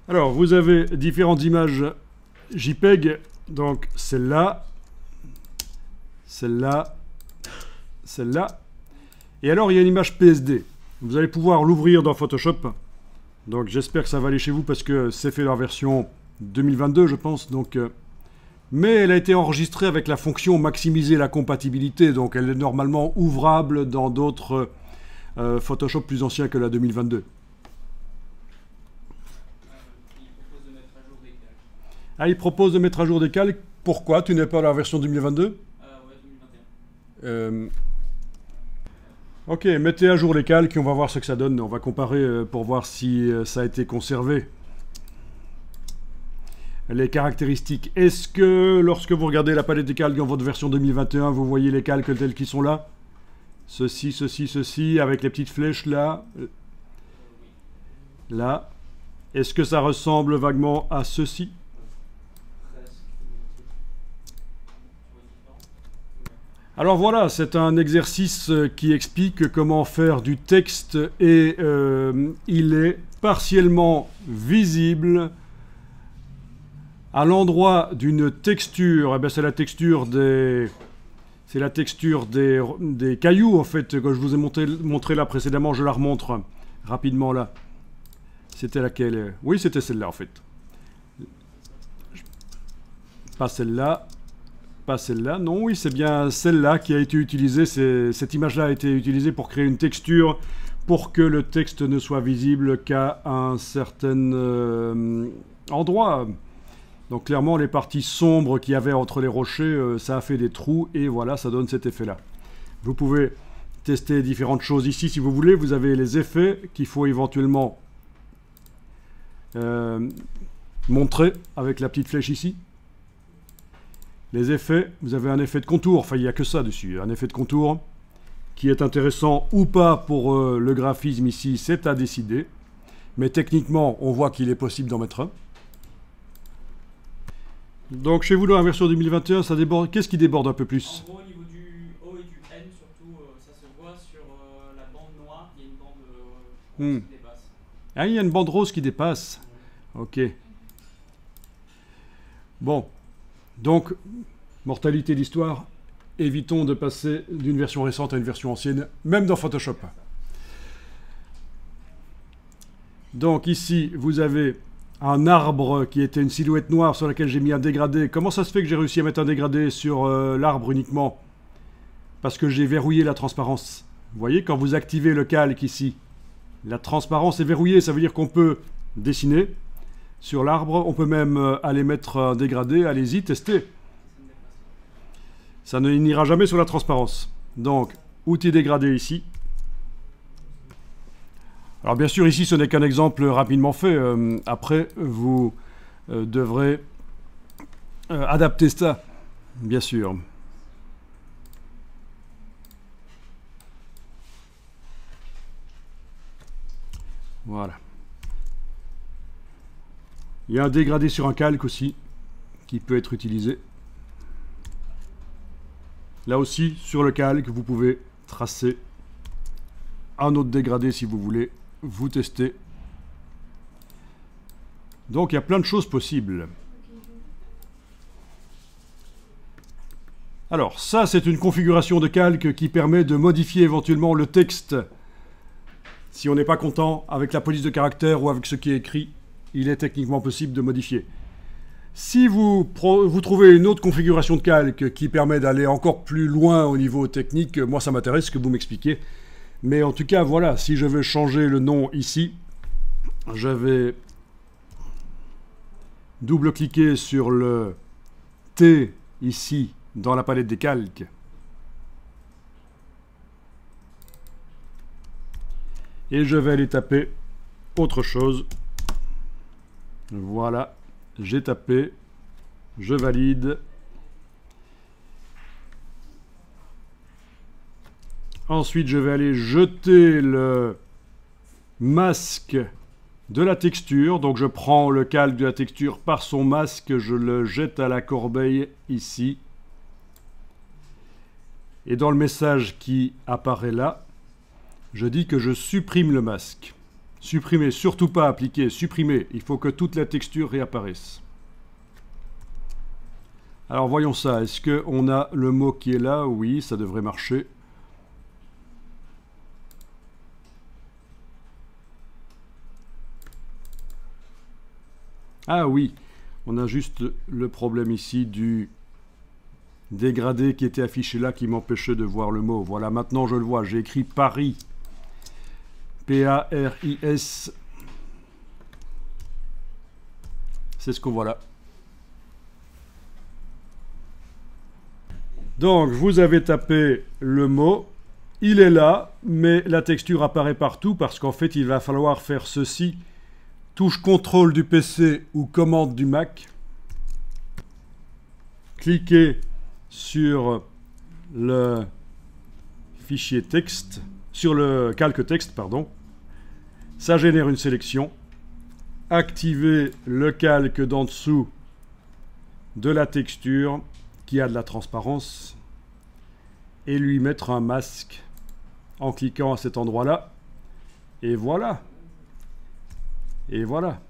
Alors, vous avez différentes images JPEG, donc celle-là, celle-là, celle-là. Et alors, il y a une image PSD. Vous allez pouvoir l'ouvrir dans Photoshop. Donc, j'espère que ça va aller chez vous parce que c'est fait dans la version 2022, je pense. Donc, mais elle a été enregistrée avec la fonction maximiser la compatibilité. Donc, elle est normalement ouvrable dans d'autres Photoshop plus anciens que la 2022. Ah, il propose de mettre à jour des calques. Pourquoi? Tu n'es pas dans la version 2022? Ouais, 2021. Ok, mettez à jour les calques et on va voir ce que ça donne. On va comparer pour voir si ça a été conservé. Les caractéristiques. Est-ce que lorsque vous regardez la palette des calques dans votre version 2021, vous voyez les calques tels qu'ils sont là? Ceci, ceci, ceci, avec les petites flèches là. Là. Est-ce que ça ressemble vaguement à ceci? Alors voilà, c'est un exercice qui explique comment faire du texte et il est partiellement visible à l'endroit d'une texture. Eh bien, c'est la texture des cailloux en fait que je vous ai montré là précédemment. Je la remontre rapidement là. C'était laquelle? Oui, c'était celle-là en fait. Pas celle-là. Pas celle-là, non, oui, c'est bien celle-là qui a été utilisée. Cette image-là a été utilisée pour créer une texture pour que le texte ne soit visible qu'à un certain endroit. Donc clairement, les parties sombres qu'il y avait entre les rochers, ça a fait des trous et voilà, ça donne cet effet-là. Vous pouvez tester différentes choses ici si vous voulez. Vous avez les effets qu'il faut éventuellement montrer avec la petite flèche ici. Les effets, vous avez un effet de contour, enfin il n'y a que ça dessus, un effet de contour qui est intéressant ou pas pour le graphisme ici, c'est à décider. Mais techniquement, on voit qu'il est possible d'en mettre un. Donc chez vous dans la version 2021, ça déborde. Qu'est-ce qui déborde un peu plus? En gros, au niveau du O et du N, surtout, ça se voit sur la bande noire, il y a une bande rose qui dépasse. Ah, il y a une bande rose qui dépasse. Ok. Bon. Donc, mortalité d'histoire, évitons de passer d'une version récente à une version ancienne, même dans Photoshop. Donc ici, vous avez un arbre qui était une silhouette noire sur laquelle j'ai mis un dégradé. Comment ça se fait que j'ai réussi à mettre un dégradé sur l'arbre uniquement? Parce que j'ai verrouillé la transparence. Vous voyez, quand vous activez le calque ici, la transparence est verrouillée, ça veut dire qu'on peut dessiner sur l'arbre, on peut même aller mettre un dégradé, allez-y, testez. Ça n'ira jamais sur la transparence. Donc, outil dégradé ici. Alors bien sûr, ici, ce n'est qu'un exemple rapidement fait. Après, vous devrez adapter ça, bien sûr. Voilà. Il y a un dégradé sur un calque aussi, qui peut être utilisé. Là aussi, sur le calque, vous pouvez tracer un autre dégradé si vous voulez. Vous testez. Donc, il y a plein de choses possibles. Alors, ça, c'est une configuration de calque qui permet de modifier éventuellement le texte. Si on n'est pas content avec la police de caractère ou avec ce qui est écrit, il est techniquement possible de modifier. Si vous trouvez une autre configuration de calque qui permet d'aller encore plus loin au niveau technique, moi ça m'intéresse que vous m'expliquiez. Mais en tout cas, voilà, si je veux changer le nom ici, je vais double-cliquer sur le T ici dans la palette des calques. Et je vais aller taper autre chose. Voilà, j'ai tapé, je valide. Ensuite, je vais aller jeter le masque de la texture. Donc, je prends le calque de la texture par son masque, je le jette à la corbeille ici. Et dans le message qui apparaît là, je dis que je supprime le masque. Supprimer, surtout pas appliquer, supprimer. Il faut que toute la texture réapparaisse. Alors voyons ça. Est-ce qu'on a le mot qui est là? Oui, ça devrait marcher. Ah oui, on a juste le problème ici du dégradé qui était affiché là qui m'empêchait de voir le mot. Voilà, maintenant je le vois. J'ai écrit Paris. P-A-R-I-S. C'est ce qu'on voit là. Donc, vous avez tapé le mot. Il est là, mais la texture apparaît partout parce qu'en fait, il va falloir faire ceci. Touche CTRL du PC ou commande du Mac. Cliquez sur le fichier texte, sur le calque texte, pardon. Ça génère une sélection. Activez le calque d'en dessous de la texture qui a de la transparence et lui mettre un masque en cliquant à cet endroit-là. Et voilà. Et voilà.